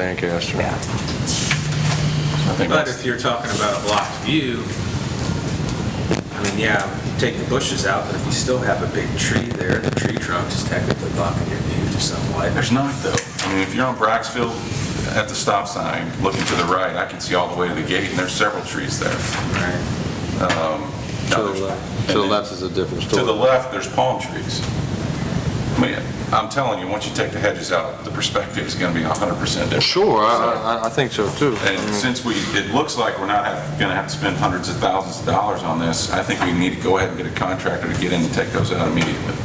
Lancaster. Yeah. But if you're talking about a blocked view, I mean, yeah, you take the bushes out, but if you still have a big tree there, the tree trunk is technically blocking your view to somewhat. There's not, though. I mean, if you're on Braxfield at the stop sign, looking to the right, I can see all the way to the gate, and there's several trees there. Right. To the left is a different story. To the left, there's palm trees. I mean, I'm telling you, once you take the hedges out, the perspective is going to be 100% different. Sure, I think so too. And since it looks like we're not going to have to spend hundreds of thousands of dollars on this, I think we need to go ahead and get a contractor to get in and take those out immediately.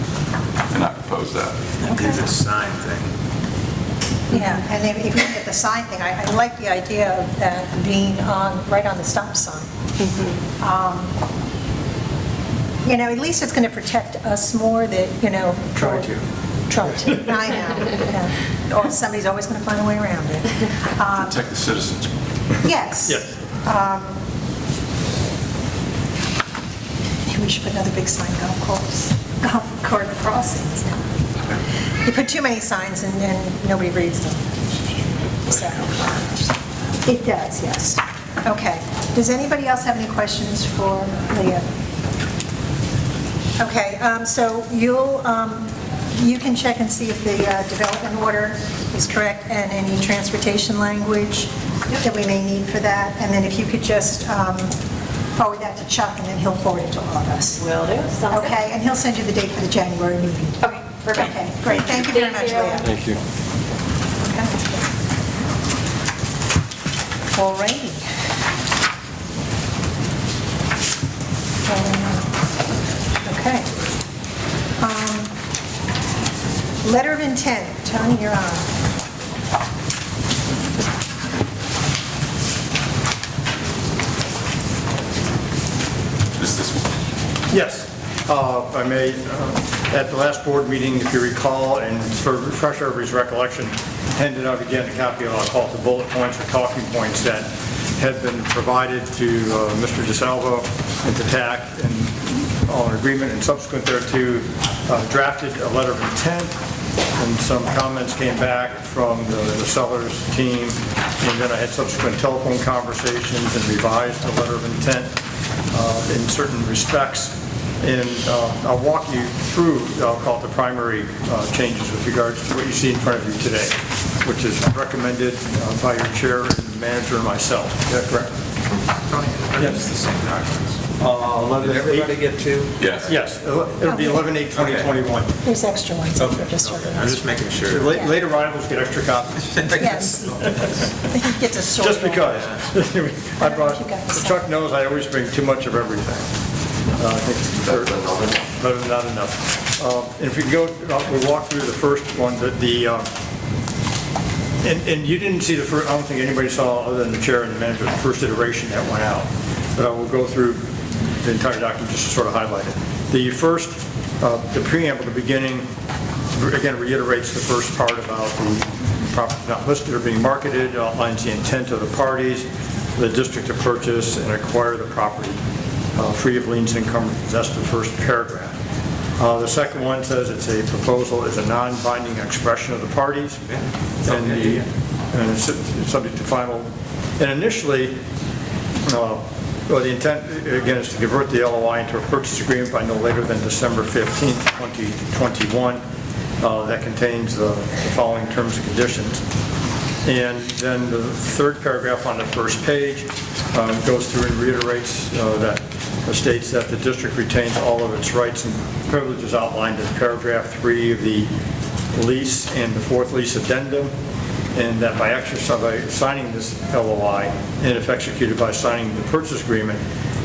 And I propose that. Do the sign thing. Yeah, and then if you look at the sign thing, I like the idea of that being right on the stop sign. You know, at least it's going to protect us more that, you know. Try to. Try to, I know. Yeah. Or somebody's always going to find a way around it. Protect the citizens. Yes. Yes. Maybe we should put another big sign, golf course crossings. You put too many signs and nobody reads them. So, it does, yes. Okay. Does anybody else have any questions for Leah? Okay, so you can check and see if the development order is correct and any transportation language that we may need for that. And then if you could just forward that to Chuck, and then he'll forward it to all of us. Will do. Sounds good. Okay, and he'll send you the date for the January meeting. Okay, perfect. Okay, great. Thank you very much, Leah. Thank you. Okay. All righty. Okay. Letter of intent. Tony, you're on. Just this one. Yes. If I may, at the last board meeting, if you recall, and to refresh everybody's recollection, handed out again a copy of, I'll call it the bullet points or talking points that had been provided to Mr. DeSalvo and to TAC, and all in agreement, and subsequent thereto, drafted a letter of intent, and some comments came back from the seller's team, and then I had subsequent telephone conversations and revised the letter of intent in certain respects. And I'll walk you through, I'll call it the primary changes with regards to what you see in front of you today, which is recommended by your chair and manager and myself. Is that correct? Yes, the same documents. 11/8. Did everybody get two? Yes. Yes, it'll be 11/8/2021. There's extra ones. Okay. Just Okay. I'm just making sure. Late arrivals get extra copies. Yes. You get to sort Just them. because. I brought, You got this. Chuck knows I always bring too much of everything. I think it's better than not enough. And if we can go, we'll walk through the first one, and you didn't see the first, I don't think anybody saw, other than the chair and the manager, the first iteration that went out. But I will go through the entire document just to sort of highlight it. The first, the preamble, the beginning, again reiterates the first part about the property not listed or being marketed, outlines the intent of the parties, the district to purchase and acquire the property, free of liens and encumbrances. That's the first paragraph. The second one says it's a proposal is a non-binding expression of the parties, and it's subject to final. And initially, well, the intent, again, is to convert the LOI into a purchase agreement by no later than December 15th, 2021. That contains the following terms and conditions. And then the third paragraph on the first page goes through and reiterates that states that the district retains all of its rights and privileges outlined in paragraph 3 of the lease and the fourth lease addendum, and that by signing this LOI, and if executed by signing the purchase agreement,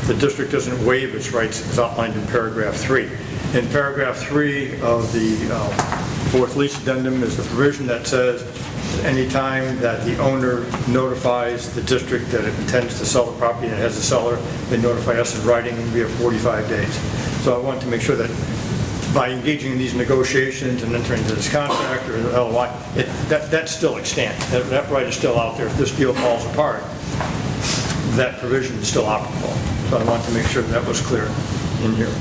the district doesn't waive its rights as outlined in paragraph 3. In paragraph 3 of the fourth lease addendum is the provision that says any time that the owner notifies the district that it intends to sell the property and it has a seller, they notify us in writing, and we have 45 days. So I wanted to make sure that by engaging in these negotiations and entering into this contract or the LOI, that's still extant. That right is still out there. If this deal falls apart, that provision is still applicable. So I wanted to make sure that was clear in here,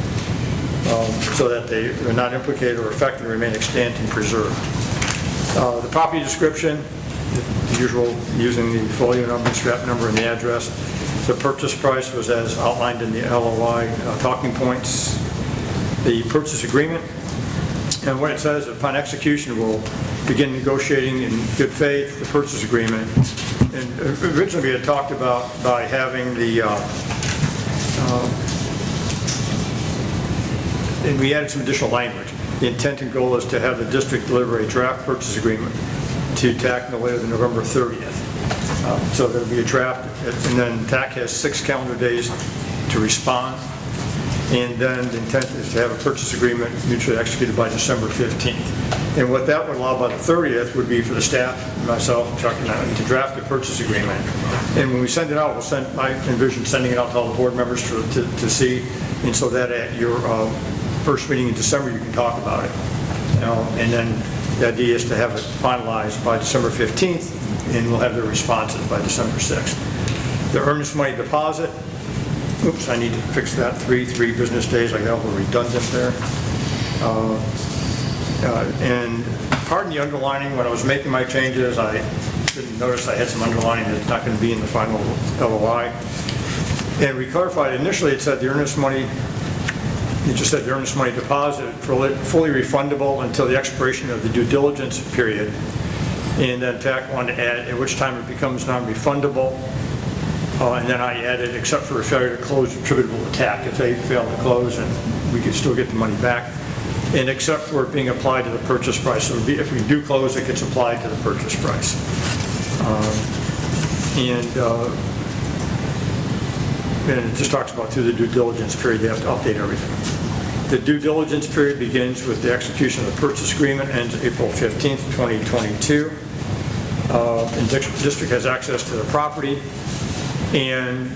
so that they're not implicated or affected and remain extant and preserved. The property description the usual, using the folio number, strap number, and the address. The purchase price was as outlined in the LOI talking points. The purchase agreement, and what it says, upon execution, we'll begin negotiating in good faith the purchase agreement. And originally we had talked about by having the, and we added some additional language. The intent and goal is to have the district deliver a draft purchase agreement to TAC no later than November 30th. So there'll be a draft, and then TAC has 6 calendar days to respond. And then the intent is to have a purchase agreement mutually executed by December 15th. And what that would allow by the 30th would be for the staff, myself, Chuck, and I, to draft a purchase agreement. And when we send it out, I envision sending it out to all the board members to see, and so that at your first meeting in December, you can talk about it. And then the idea is to have it finalized by December 15th, and we'll have the responses by December 6th. The earnest money deposit, oops, I need to fix that, 3 business days, I got a little redundant there. And pardon the underlining, when I was making my changes, I didn't notice I had some underlining that's not going to be in the final LOI. And we clarified, initially it said the earnest money, it just said the earnest money deposit fully refundable until the expiration of the due diligence period. And then TAC wanted to add, at which time it becomes non-refundable. And then I added, except for a failure to close attributable to TAC, if they fail to close, and we could still get the money back. And except for it being applied to the purchase price. So if we do close, it gets applied to the purchase price. And it just talks about through the due diligence period, they have to update everything. The due diligence period begins with the execution of the purchase agreement, ends April 15th, 2022. And district has access to the property. And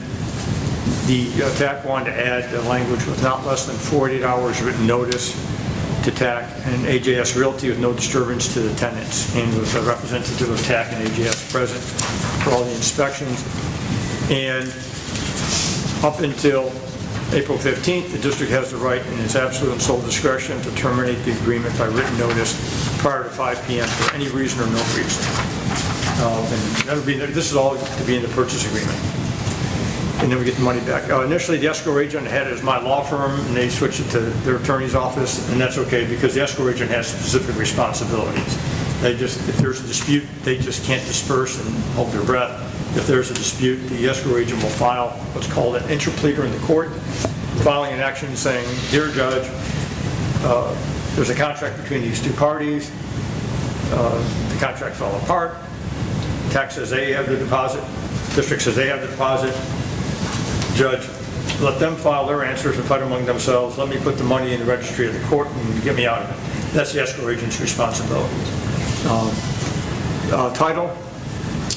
the TAC wanted to add the language with not less than 48 hours written notice to TAC and AJS Realty with no disturbance to the tenants, and with a representative of TAC and AJS present for all the inspections. And up until April 15th, the district has the right in its absolute and sole discretion to terminate the agreement by written notice prior to 5 p.m. for any reason or no reason. And that'll be, this is all to be in the purchase agreement. And then we get the money back. Initially, the escrow agent had it as my law firm, and they switched it to their attorney's office, and that's okay because the escrow agent has specific responsibilities. They just, if there's a dispute, they just can't disperse and hold their breath. If there's a dispute, the escrow agent will file what's called an interpleader in the court, filing an action saying, dear judge, there's a contract between these two parties, the contract fell apart, TAC says they have the deposit, district says they have the deposit, judge, let them file their answers and fight among themselves, let me put the money in the registry of the court and get me out of it. That's the escrow agent's responsibility. Title,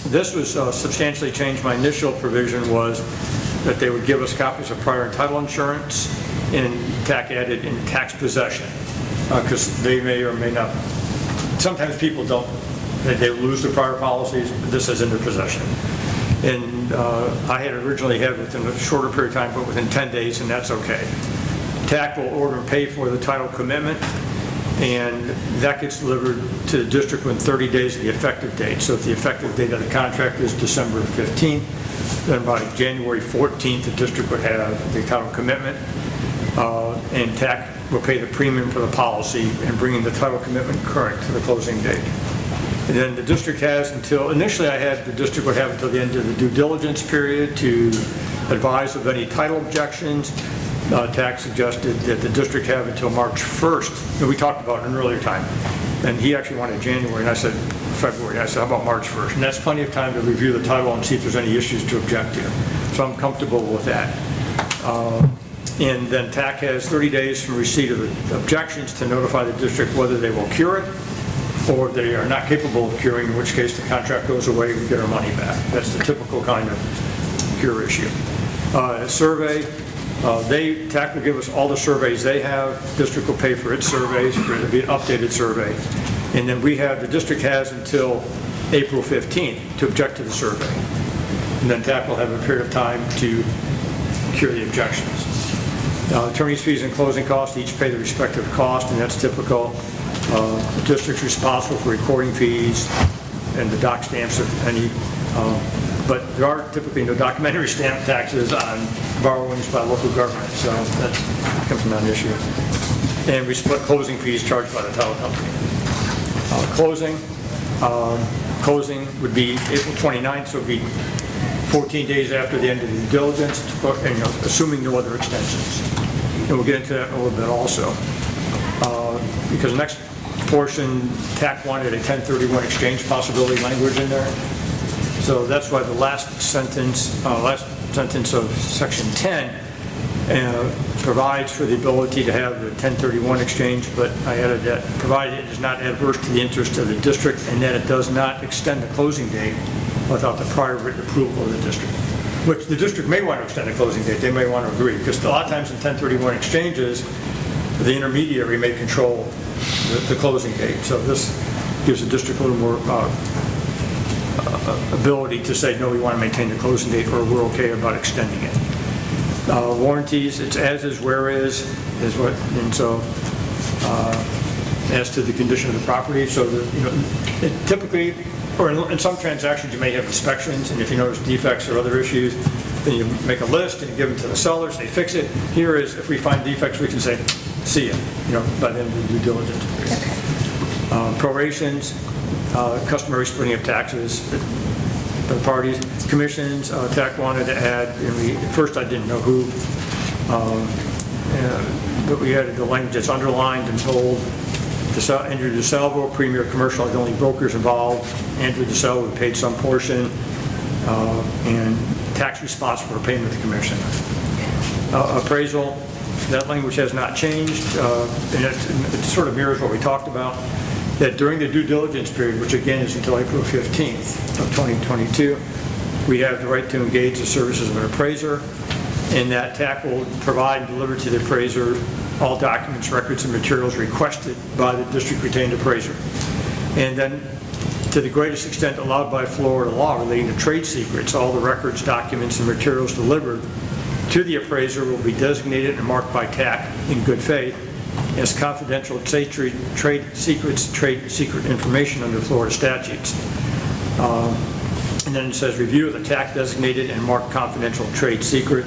this was substantially changed. My initial provision was that they would give us copies of prior title insurance, and TAC added in tax possession, because they may or may not, sometimes people don't, they lose their prior policies, but this is in their possession. And I had originally had within a shorter period of time, but within 10 days, and that's okay. TAC will order and pay for the title commitment, and that gets delivered to the district within 30 days of the effective date. So if the effective date of the contract is December 15th, then by January 14th, the district would have the title commitment, and TAC will pay the premium for the policy and bringing the title commitment current to the closing date. And then the district has until, initially I had the district would have until the end of the due diligence period to advise of any title objections. TAC suggested that the district have until March 1st. And we talked about it an earlier time. And he actually wanted January, and I said February. And I said, how about March 1st? And that's plenty of time to review the title and see if there's any issues to object to. So I'm comfortable with that. And then TAC has 30 days from receipt of the objections to notify the district whether they will cure it or they are not capable of curing, in which case the contract goes away and we get our money back. That's the typical kind of cure issue. Survey, TAC will give us all the surveys they have. District will pay for its surveys, for it to be an updated survey. And then the district has until April 15th to object to the survey. And then TAC will have a period of time to cure the objections. Attorney's fees and closing costs each pay the respective cost, and that's typical. The district's responsible for recording fees and the doc stamps of any, but there are typically no documentary stamp taxes on borrowings by local government, so that becomes a non-issue. And we split closing fees charged by the title company. Closing would be April 29th, so it would be 14 days after the end of the due diligence, and, assuming no other extensions. And we'll get into that in a little bit also. Because the next portion, TAC wanted a 1031 exchange possibility language in there. So that's why the last sentence of section 10 provides for the ability to have the 1031 exchange, but I added that, provided it is not adverse to the interest of the district and that it does not extend the closing date without the prior written approval of the district. Which the district may want to extend the closing date, they may want to agree, because a lot of times in 1031 exchanges, the intermediary may control the closing date. So this gives the district a little more ability to say, no, we want to maintain the closing date, or we're okay about extending it. Warranties, it's as is, where is what, and so as to the condition of the property, so that, typically, or in some transactions, you may have inspections, and if you notice defects or other issues, then you make a list and you give them to the sellers, they fix it. Here is, if we find defects, we can say, see ya, by the end of the due diligence period. Prorations, customary splitting of taxes, the parties, commissions, TAC wanted to add, and at first I didn't know who, but we added the language that's underlined and told. Andrew DeSalvo, Premier Commercial, the only brokers involved. Andrew DeSalvo paid some portion, and tax responsible for payment of the commission. Appraisal, that language has not changed, and it sort of mirrors what we talked about, that during the due diligence period, which again is until April 15th of 2022, we have the right to engage the services of an appraiser, and that TAC will provide and deliver to the appraiser all documents, records, and materials requested by the district retained appraiser. And then, to the greatest extent allowed by Florida law relating to trade secrets, all the records, documents, and materials delivered to the appraiser will be designated and marked by TAC in good faith as confidential trade secret information under Florida statutes. And then it says review of the TAC designated and marked confidential trade secret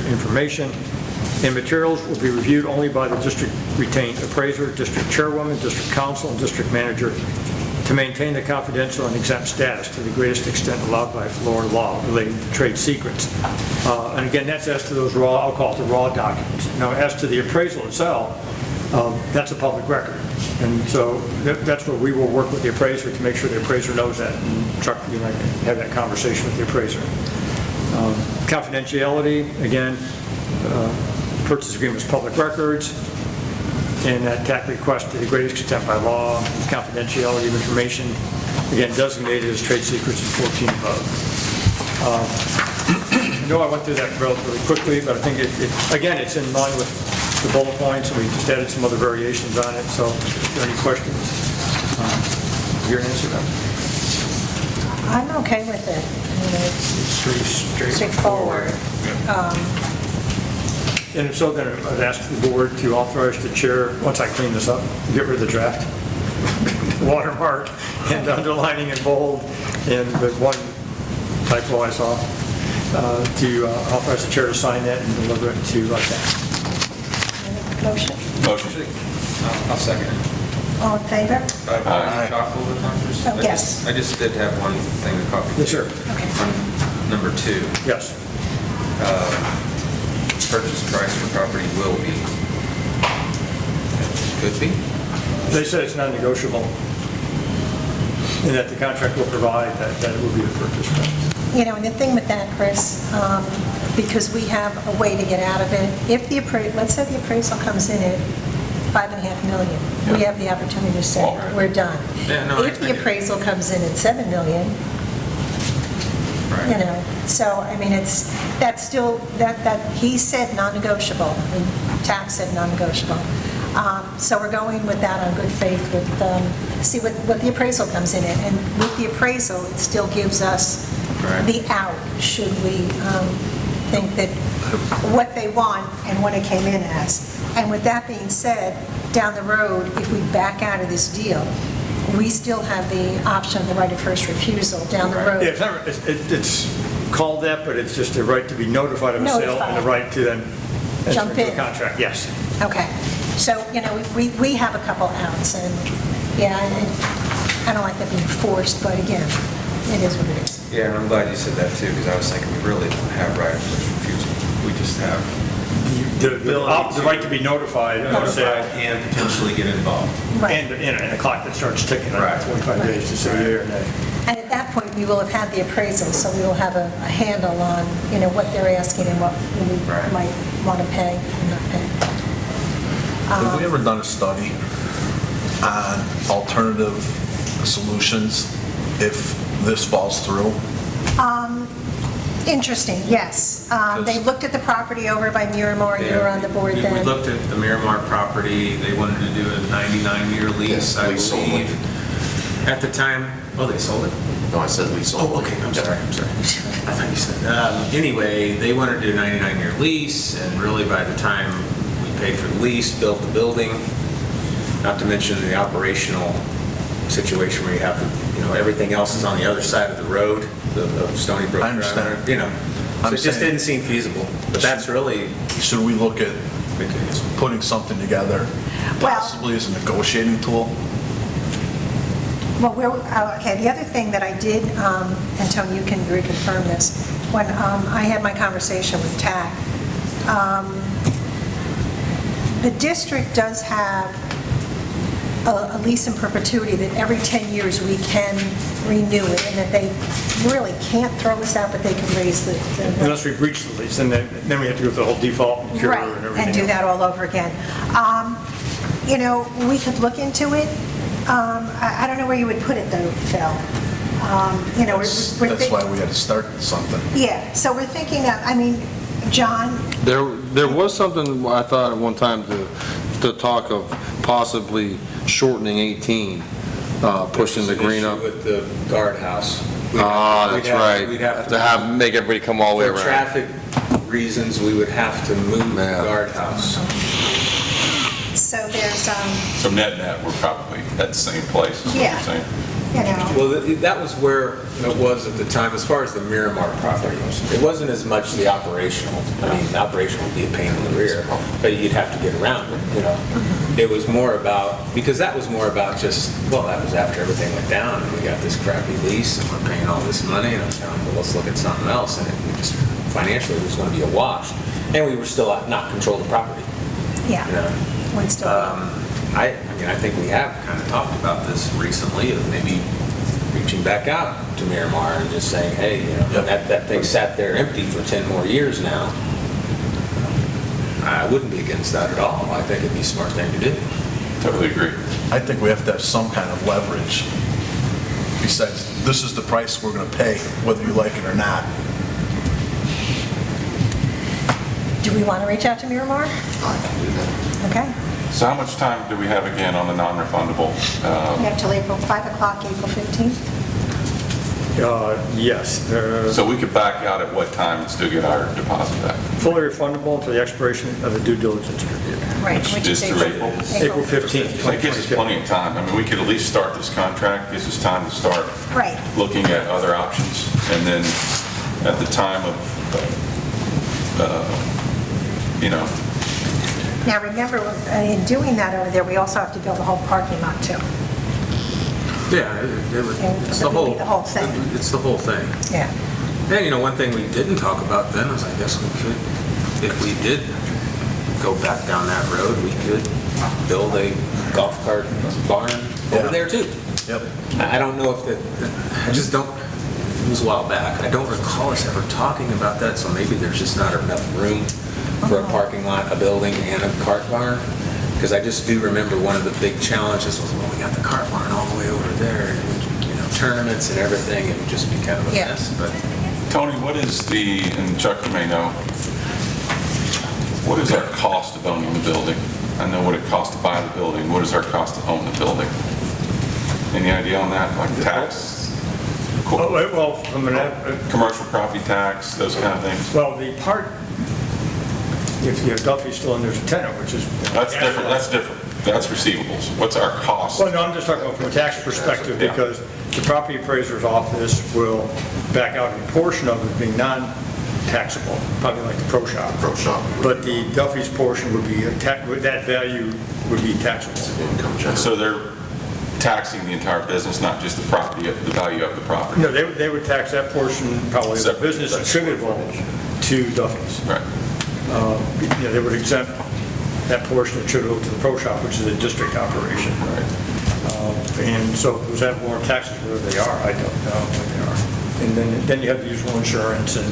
information. And materials will be reviewed only by the district retained appraiser, district chairwoman, district council, and district manager to maintain the confidential and exempt status to the greatest extent allowed by Florida law relating to trade secrets. And again, that's as to those raw, I'll call it the raw documents. Now, as to the appraisal itself, that's a public record. And so that's where we will work with the appraiser to make sure the appraiser knows that. And Chuck, you might have that conversation with the appraiser. Confidentiality, again, purchase agreement is public records, and that TAC request to the greatest extent by law, confidentiality of information, again, designated as trade secrets in 14 above. I know I went through that relatively quickly, but I think again, it's in line with the bullet points, and we just added some other variations on it, so if there are any questions, here to answer them. I'm okay with it. It's pretty Straightforward. And if so, then I'd ask the board to authorize the chair, once I clean this up, get rid of the draft, watermark, and underlining in bold, and the one typo I saw, to authorize the chair to sign that and deliver it to TAC. Motion? Motion. I'll second it. All in favor? Aye. Oh, yes. I just did have one thing to copy. Yes, sir. Okay. On number 2, Yes. purchase price for property will be. Could be. They said it's non-negotiable, and that the contract will provide that it will be the purchase price. And the thing with that, Chris, because we have a way to get out of it, if let's say the appraisal comes in at $5.5 million, we have the opportunity to say, we're done. Yeah, no, If the appraisal comes in at $7 million, Right. So, I mean, that's still, that he said non-negotiable, and TAC said non-negotiable. So we're going with that on good faith with, see what the appraisal comes in at. And with the appraisal, it still gives us the out, should we think that what they want and what it came in as. And with that being said, down the road, if we back out of this deal, we still have the option of the right of first refusal down the road. Yeah, it's never, it's called that, but it's just the right to be notified of a sale and the Notified. right to then enter Jump into a in. contract, yes. Okay, so, we have a couple outs, and, yeah, I don't like that being forced, but again, it is what it is. Yeah, and I'm glad you said that too, because I was thinking we really don't have right of first refusal. We just have The right to be notified of a sale and potentially get involved. Right. and a clock that starts ticking, Right. 45 days to say yea or nay. And at that point, we will have had the appraisal, so we will have a handle on, what they're asking and what we Right. might want to pay and not pay. Have we ever done a study on alternative solutions if this falls through? Interesting, yes. They looked at the property over by Miramar, you were on the board We then. looked at the Miramar property, they wanted to do a 99-year lease, Yes, I lease only. believe. At the time, oh, they sold it? No, I said lease only. Oh, okay, I'm sorry. I thought you said, anyway, they wanted to do a 99-year lease, and really by the time we paid for the lease, built the building, not to mention the operational situation where you have, everything else is on the other side of the road, the Stony Brook. I understand. So I'm it just saying- didn't seem feasible, but that's really, Should we look at putting something together Well- possibly as a negotiating tool? Well, okay, the other thing that I did, and Tony, you can reconfirm this, when I had my conversation with TAC, the district does have a lease in perpetuity that every 10 years we can renew it, and that they really can't throw us out, but they can raise the... Unless we breach the lease, and then we have to go through the whole default and cure Right, and everything. and do else. that all over again. We could look into it. I don't know where you would put it, though, Phil. That's why we had to start something. Yeah, so we're thinking of, John, There was something, I thought at one time, to talk of possibly shortening 18, pushing the green up. With the guardhouse. That's right. We'd have Make everybody come all the way For around. traffic reasons, we would have to move the Yeah. guardhouse. so there's, So net, we're probably at the same place, is what Yeah. you're saying? Well, that was where it was at the time, as far as the Miramar property. It wasn't as much the operational. The operational would be a pain in the rear, but you'd have to get around it, It was more about, because that was more about just, that was after everything went down, and we got this crappy lease, and we're paying all this money, and I was going, well, let's look at something else, and it just, financially, it was going to be a wash. And we were still not control the property. yeah, one still. I think we have kind of talked about this recently, of maybe reaching back out to Miramar and just saying, hey, that thing sat there empty for 10 more years now. I wouldn't be against that at all. I think it'd be a smart thing to do. Totally agree. I think we have to have some kind of leverage. Besides, this is the price we're going to pay, whether you like it or not. Do we want to reach out to Miramar? I can do that. Okay. So how much time do we have again on the non-refundable? We have till April, 5 o'clock, April 15th? Yes, they're So we could back out at what time and still get our deposit back? fully refundable until the expiration of the due diligence period. Right, Which is through April. April 15th, So that gives us 2025. plenty of time. We could at least start this contract, gives us time to start Right. looking at other options. And then at the time of, Now, remember, in doing that over there, we also have to build a whole parking lot, too. Yeah, it's the It would be whole... the whole thing. It's the whole thing. Yeah. And, one thing we didn't talk about then is, I guess we could, if we did go back down that road, we could build a golf cart barn over Yeah. there too. Yep. I don't know if I just don't, it was a while back, I don't recall us ever talking about that, so maybe there's just not enough room for a parking lot, a building, and a cart barn. Because I just do remember one of the big challenges was, we got the cart barn all the way over there, and tournaments and everything, it would just be kind of a Yeah. mess, but... Tony, what is and Chuck, you may know, what is our cost of owning the building? I know what it costs to buy the building. What is our cost to own the building? Any idea on that, like tax? From Commercial property tax, those kind of things? the part, if Duffy's still in, there's a tenant, which is... That's different, that's different. That's receivables. What's our cost? Well, no, I'm just talking about from a tax perspective, Yeah. because the property appraiser's office will back out a portion of it being non-taxable, probably like the pro shop. Pro shop. But the Duffy's portion would be, that value would be taxable. Income generated. So they're taxing the entire business, not just the property, the value of the property? No, they would tax that portion probably of the Separate. business attributable to Duffy's. Right. Yeah, they would exempt that portion attributable to the pro shop, which is a district operation. And so does that warrant taxes where they are? I don't know what they are. And then you have the usual insurance, and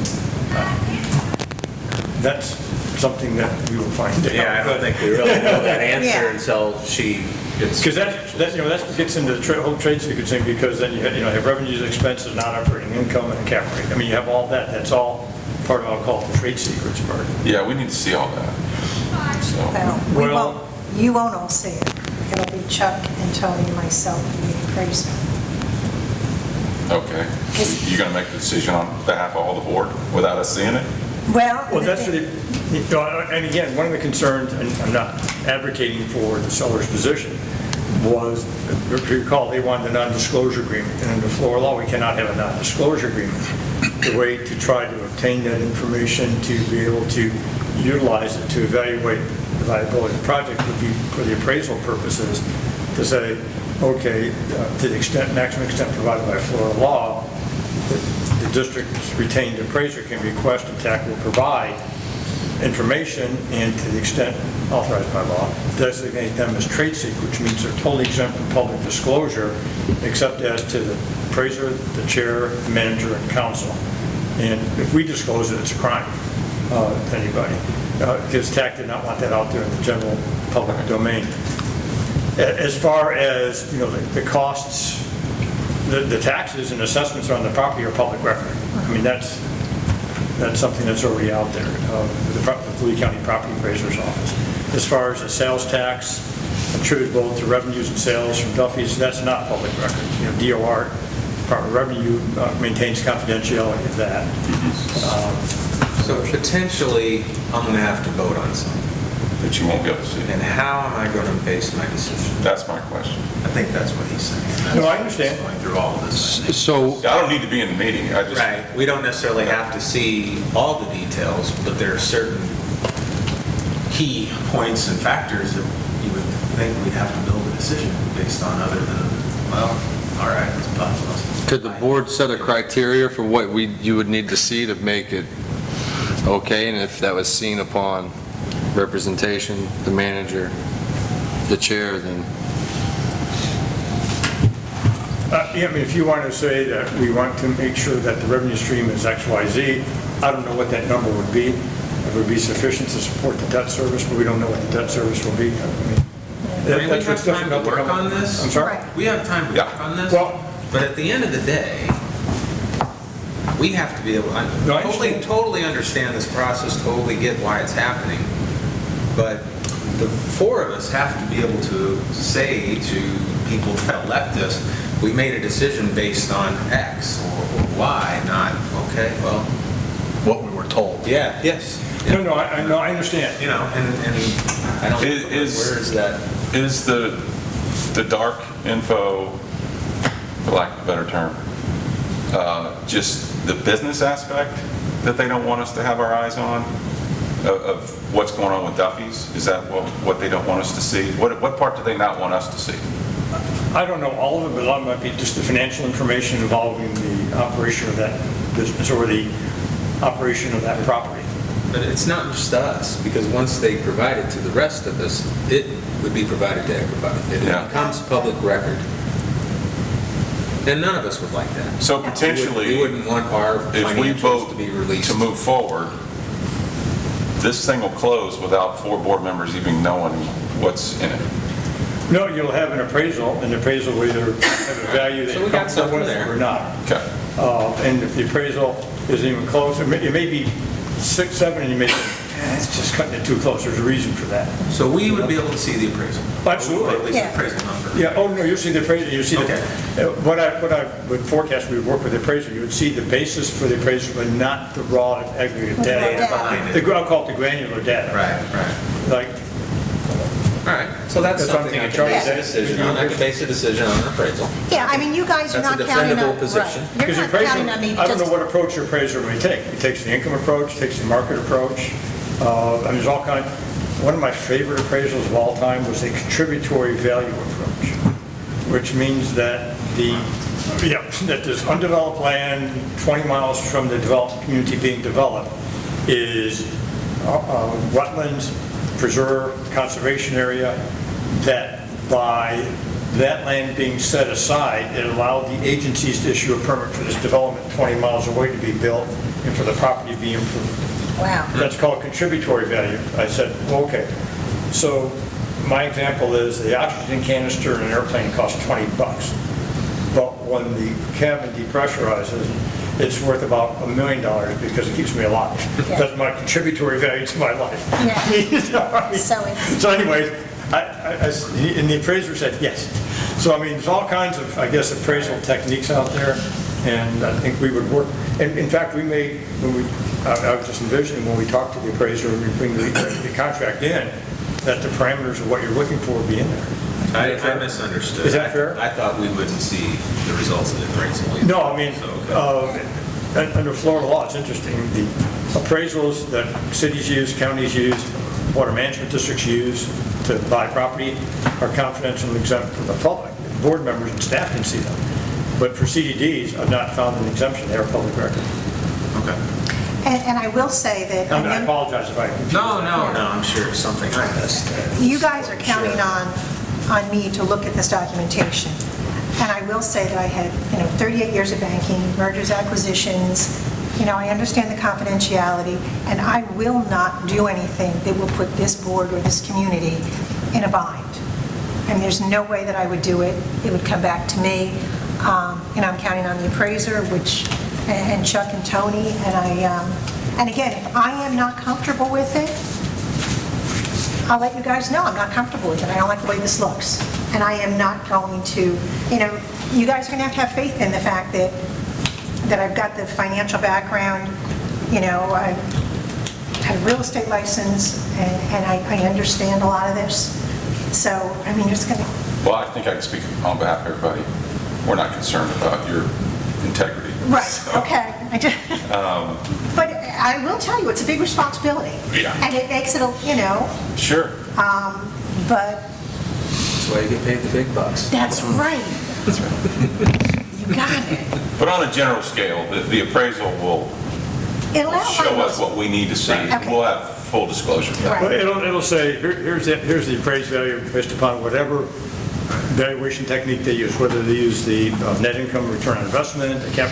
that's something that we will find out. Yeah, I don't think we really know that answer Yeah. until she gets. Because that gets into the whole trade secret thing, because then you have revenues, expenses, non-operating income, and a cap rate. I mean, you have all that. That's all part of, I'll call it the trade secrets part. Yeah, we need to see all that. So, Well, you won't all see it. It'll be Chuck and Tony and myself and the appraiser. okay. You're going to make the decision on behalf of all the board without us seeing it? Well, That's and again, one of the concerns, and I'm not advocating for the seller's position, was, if you recall, they wanted a non-disclosure agreement, and under Florida law, we cannot have a non-disclosure agreement. The way to try to obtain that information, to be able to utilize it to evaluate the viability of the project would be, for the appraisal purposes, to say, okay, to the maximum extent provided by Florida law, the district's retained appraiser can request and TAC will provide information, and to the extent authorized by law, designate them as trade secret, which means they're totally exempt from public disclosure, except as to the appraiser, the chair, the manager, and council. And if we disclose it, it's a crime to anybody, because TAC did not want that out there in the general public domain. As far as, the costs, the taxes and assessments on the property are public record. I mean, that's something that's already out there, with the Lee County Property Appraiser's Office. As far as the sales tax attributable to revenues and sales from Duffy's, that's not public record. DOR, Department of Revenue, maintains confidentiality of that. So potentially, I'm going to have to vote on something. That you won't be able to see? And how am I going to base my decision? That's my question. I think that's what he's saying. No, I understand. Going through all of this. I think. So, I don't need to be in the meeting. I just. Right, we don't necessarily have to see all the details, but there are certain key Points and factors that you would think we'd have to build a decision based on, other than, well, all right, it's possible. could the board set a criteria for what you would need to see to make it okay? And if that was seen upon representation, the manager, the chair, then Yeah, I mean, if you want to say that we want to make sure that the revenue stream is X, Y, Z, I don't know what that number would be. It would be sufficient to support the debt service, but we don't know what the debt service will be. I mean, we that's have what's time to difficult work come- on this. I'm sorry? Right. We have time to Yeah. work on this. Well- But at the end of the day, we have to be able, I No, I totally, totally understand this process, totally get why it's happening. But the four of us have to be able to say to people that elect us, we made a decision based on X or Y, not, okay, well, What we were told. yeah, yes. No, I understand. And I don't, Is- where is that? Is the dark info, for lack of a better term, just the business aspect that they don't want us to have our eyes on of what's going on with Duffy's? Is that what they don't want us to see? What part do they not want us to see? I don't know all of it, but a lot of it might be just the financial information involving the operation of that business or the operation of that property. But it's not just us, because once they provide it to the rest of us, it would be provided to everybody. It Yeah. becomes public record. And none of us would like that. So We potentially, wouldn't want our if we financials vote to be released. to move forward, this thing will close without 4 board members even knowing what's in it. No, you'll have an appraisal, and the appraisal will either have a value that So you're we got comfortable something with there. or not. Okay. And if the appraisal isn't even close, it may be 6, 7, and you may think, it's just cutting it too close. There's a reason for that. So we would be able to see the appraisal. Absolutely. Or at least Yeah. the appraisal number. Yeah, oh, no, you'll see the appraisal, you'll see Okay. what I would forecast, we would work with the appraiser, you would see the basis for the appraisal, but not the raw aggregate data. Data behind it. I'll call it the granular data. Right. Like, All right. So that's That's what I'm something I thinking, can Charlie. base a decision on. I can base a decision on an appraisal. Yeah, I mean, you guys are That's not a counting on... defendable position. Right. Because You're the not appraiser, counting on me I don't know just... what approach your appraiser may take. He takes the income approach, takes the market approach. I mean, there's all kind. One of my favorite appraisals of all time was a contributory value approach, which means that that this undeveloped land 20 miles from the developed community being developed is wetlands, preserve, conservation area, that by that land being set aside, it allowed the agencies to issue a permit for this development 20 miles away to be built and for the property to be improved. Wow. That's called contributory value. I said, well, okay. So my example is the oxygen canister in an airplane costs $20. But when the cabin depressurizes, it's worth about $1 million because it keeps me alive. Yeah. That's my contributory value to my life. Yeah. You know, I mean, So it's- so anyways, and the appraiser said yes. So I mean, there's all kinds of, I guess, appraisal techniques out there, and I think we would work. And in fact, we may, I was just envisioning when we talk to the appraiser and we bring the contract in, that the parameters of what you're looking for would be in there. I misunderstood. Is that fair? I thought we wouldn't see the results of the appraisal. either. No, I mean, So, okay. under Florida law, it's interesting, the appraisals that cities use, counties use, water management districts use to buy property are confidential and exempt from the public. Board members and staff can see them. But for CDDs, I've not found an exemption, they're public record. Okay. And I will say that... I mean, I apologize if I confused. No, I'm sure it's something I missed. You guys are counting on me to look at this documentation. And I will say that I had, 38 years of banking, mergers, acquisitions, I understand the confidentiality, and I will not do anything that will put this board or this community in a bind. I mean, there's no way that I would do it. It would come back to me. I'm counting on the appraiser, and Chuck and Tony, and again, if I am not comfortable with it, I'll let you guys know I'm not comfortable with it. I don't like the way this looks. And I am not going to, you guys are going to have faith in the fact that I've got the financial background, I have a real estate license, and I understand a lot of this. So, I mean, just going to... Well, I think I can speak on behalf of everybody. We're not concerned about your integrity. Right, So, okay. But I will tell you, it's a big responsibility. Yeah. And it makes it, Sure. but That's why you get paid the big bucks. that's right. You got it. But on a general scale, the appraisal will It'll show outline us those. what we need to see. Okay. We'll have full disclosure. Right. Well, it'll say, here's the appraised value based upon whatever valuation technique they use, whether they use the net income return on investment, the cap,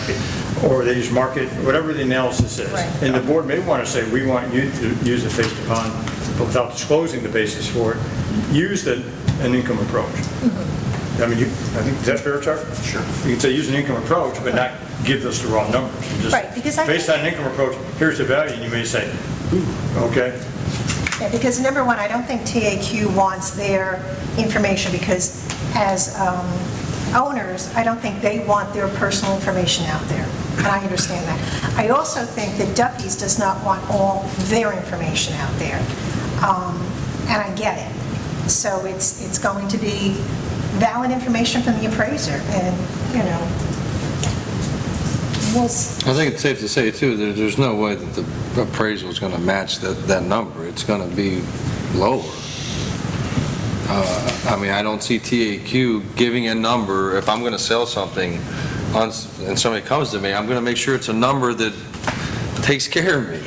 or they use market, whatever the analysis is. Right. And the board may want to say, we want you to use it based upon, but without disclosing the basis for it, use an income approach. I mean, I think, is that fair, Chuck? Sure. You can say use an income approach, but not give us the raw numbers. Just Right, because I based on an income approach, here's the value, and you may say, ooh, okay. Yeah, because number one, I don't think TAQ wants their information because as owners, I don't think they want their personal information out there. And I understand that. I also think that Duffy's does not want all their information out there. And I get it. So it's going to be valid information from the appraiser and, we'll see. I think it's safe to say, too, that there's no way that the appraisal is going to match that number. It's going to be lower. I mean, I don't see TAQ giving a number. If I'm going to sell something and somebody comes to me, I'm going to make sure it's a number that takes care of me.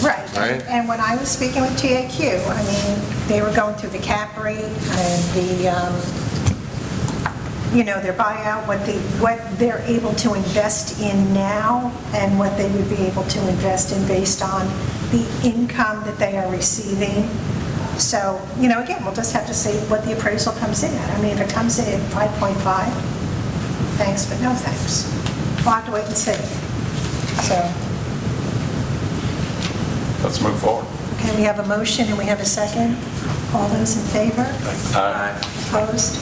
Right. Right. And when I was speaking with TAQ, I mean, they were going through the cap rate and their buyout, what they're able to invest in now and what they would be able to invest in based on the income that they are receiving. So, again, we'll just have to see what the appraisal comes in at. I mean, if it comes in at 5.5, thanks, but no thanks. We'll have to wait and see. So, Let's move forward. okay, we have a motion and we have a second. All those in favor? Opposed?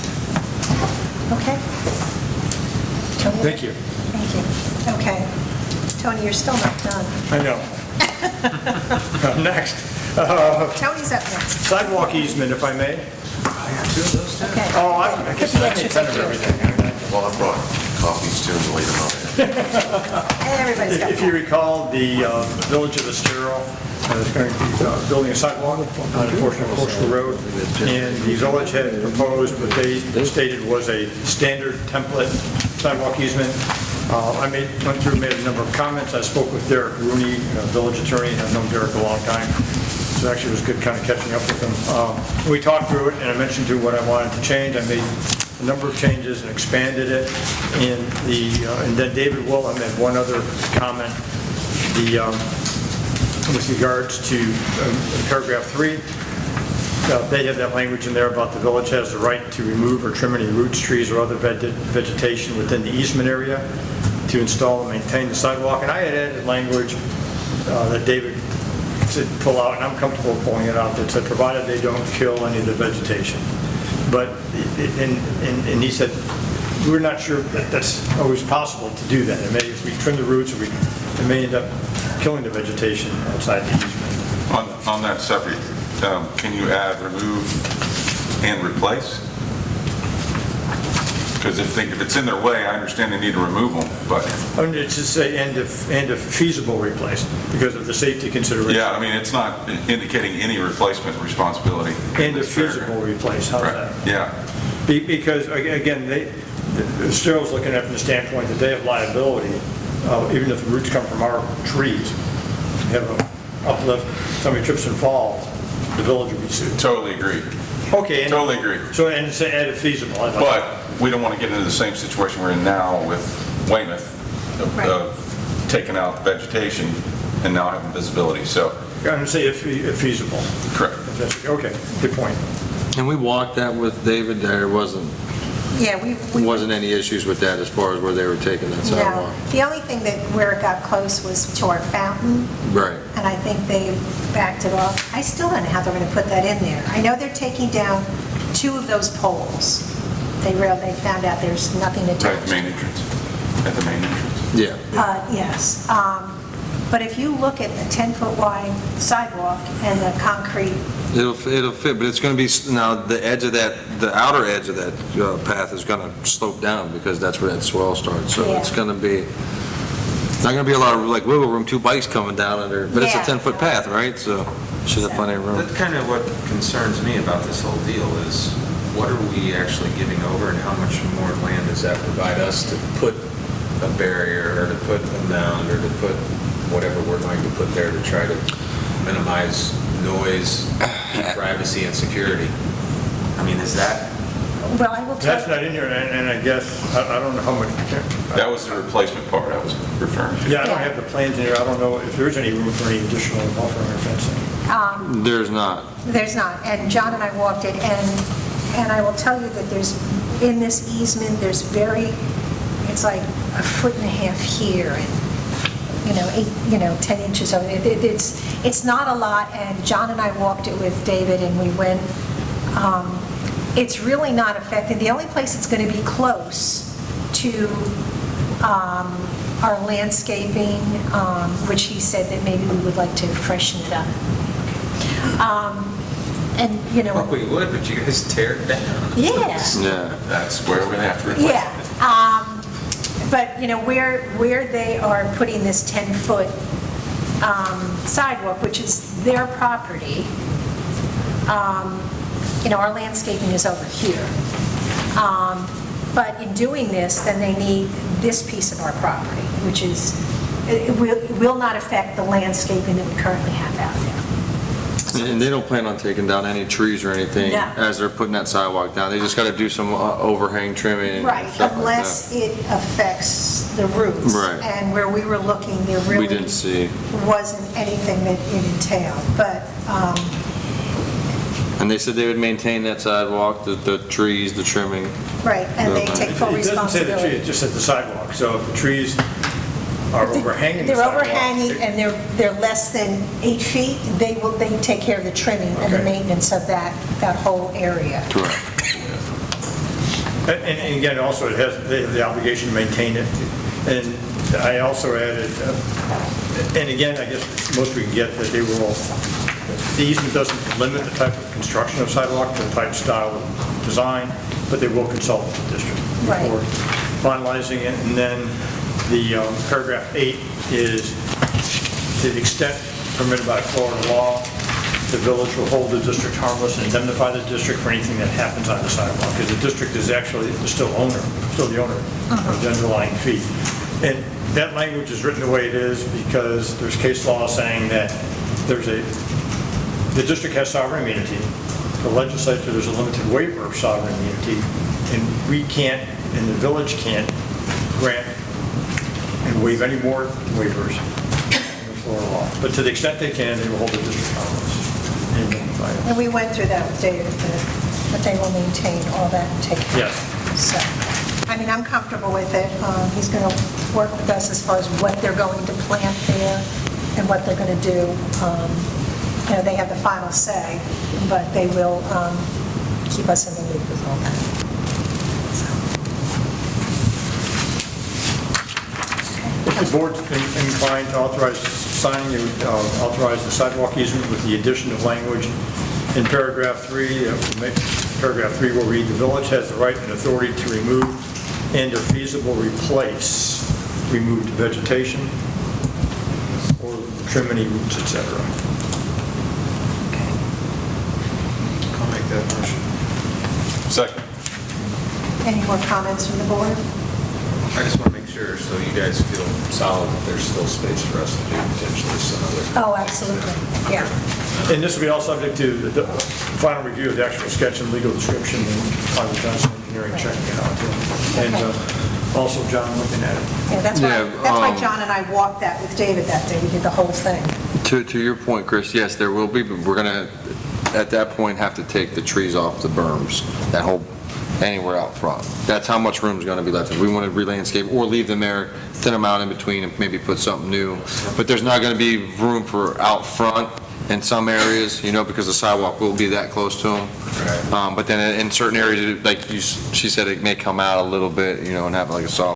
Okay. Tony? Thank you. Thank you. Okay. Tony, you're still not done. I know. Next. Tony's up next. Sidewalk easement, if I may. Okay. Oh, I guess I made fun of everything. Well, I brought coffees too and laid them out. Everybody's got If you one. recall, the Village of Estero is going to be building a sidewalk on a portion of Coastal Road, and the village had proposed what they stated was a standard template sidewalk easement. I went through, made a number of comments. I spoke with Derek Rooney, village attorney, I've known Derek a long time, so actually it was good kind of catching up with him. We talked through it, and I mentioned to him what I wanted to change. I made a number of changes and expanded it, and then David Willem had one other comment, with regards to paragraph 3. They have that language in there about the village has the right to remove or trim any roots, trees, or other vegetation within the easement area to install and maintain the sidewalk. And I had added language that David said pull out, and I'm comfortable pulling it out, that said provided they don't kill any of the vegetation. But, and he said, we're not sure that that's always possible to do that. It may, if we trim the roots, it may end up killing the vegetation outside the easement. On that subject, can you add remove and replace? Because if it's in their way, I understand they need to remove them, but... I mean, it's just say and if feasible replace, because of the safety consideration. Yeah, I mean, it's not indicating any replacement responsibility. And if feasible replace, how's Right, that? yeah. Because, again, Sterl's looking at it from the standpoint that they have liability, even if the roots come from our trees, have an uplift, somebody trips and falls, the village will be sued. Totally agree. Okay. Totally agree. So, and it's added feasible. But we don't want to get into the same situation we're in now with Weymouth, of taking out vegetation and now having visibility, so. I'm going to say if feasible. Correct. Okay, good point. And we walked that with David, there wasn't any issues with that as far as where they were taking that No, sidewalk. the only thing that where it got close was to our fountain, Right. and I think they backed it off. I still don't know how they're going to put that in there. I know they're taking down 2 of those poles. They found out there's nothing Right at attached. the main entrance. At the main entrance. Yeah. Yes, but if you look at the 10-foot wide sidewalk and the concrete, It'll fit, but it's going to be, now, the edge of that, the outer edge of that path is going to slope down because that's where that swell starts. So Yeah. it's going to be, not going to be a lot of like wiggle room, 2 bikes coming down under, but it's a Yeah. 10-foot path, right? So should have plenty of room. That's kind of what concerns me about this whole deal is what are we actually giving over and how much more land Does that provide us to put a barrier or to put a mound or to put whatever we're going to put there to try to minimize noise, privacy, and security? I mean, is that, well, I will tell That's you, not in here, and I guess, I don't know how much. That was the replacement part I was referring to. Yeah, I don't have the plans in here. I don't know if there's any room for any additional buffering or fencing. There's not. there's not. And John and I walked it, and I will tell you that there's, in this easement, there's it's like 1.5 feet here, and 10 inches over it. It's not a lot, and John and I walked it with David, and we went, it's really not affected. The only place it's going to be close to our landscaping, which he said that maybe we would like to freshen it up. And, well, we would, but you guys tear it down. yeah. Yeah. That's where we have to replace it. Yeah, but, where they are putting this 10-foot sidewalk, which is their property, our landscaping is over here. But in doing this, then they need this piece of our property, which is, it will not affect the landscaping that we currently have out there. And they don't plan on taking down any trees or anything No. as they're putting that sidewalk down. They just got to do some overhang trimming and Right, stuff like unless that. it affects the roots. Right. And where we were looking, there We really didn't see. wasn't anything that it entailed. But, And they said they would maintain that sidewalk, the trees, the trimming. right, and they take full It doesn't say the tree, responsibility. it just says the sidewalk. So if the trees are overhanging the They're sidewalk. overhanging and they're less than 8 feet, they take care of the trimming and the Okay. maintenance of that whole area. Correct. And again, also it has the obligation to maintain it. And I also added, and again, I guess most we can get that they will The easement doesn't limit the type of construction of sidewalk, the type, style, of design, but they will consult with the district Right. before finalizing it. And then the paragraph 8 is, to the extent permitted by Florida law, the village will hold the district harmless and indemnify the district for anything that happens on the sidewalk, because the district is actually still the owner of the underlying fee. And that language is written the way it is because there's case law saying that the district has sovereign immunity. The legislature, there's a limited waiver of sovereign immunity, and we can't, and the village can't grant and waive any more waivers under Florida law. But to the extent they can, they will hold the district harmless. And we went through that with David, that they will maintain all that and take care of it. Yes. So, I mean, I'm comfortable with it. He's going to work with us as far as what they're going to plant there and what they're going to do. You know, they have the final say, but they will keep us in the loop with all that. If the board's inclined to authorize signing, they would authorize the sidewalk easement with the addition of language in paragraph 3. Paragraph 3 will read, "The village has the right and authority to remove and if feasible replace removed vegetation or trim any roots, etc." I'll make that motion. Second. Any more comments from the board? I just want to make sure, so you guys feel solid that there's still space for us to do potentially some other. Oh, absolutely, yeah. And this will be all subject to the final review of the actual sketch and legal description and Harvey Johnson Engineering checking it out. And also John looking at it. Yeah, that's why John and I walked that with David that day. We did the whole thing. To your point, Chris, yes, there will be, but we're going to, at that point, have to take the trees off the berms, that whole, anywhere out front. That's how much room is going to be left. If we want to re-landscape or leave them there, thin them out in between and maybe put something new. But there's not going to be room for out front in some areas, you know, because the sidewalk will be that close to them. But then in certain areas, like she said, it may come out a little bit, you know, and have like a soft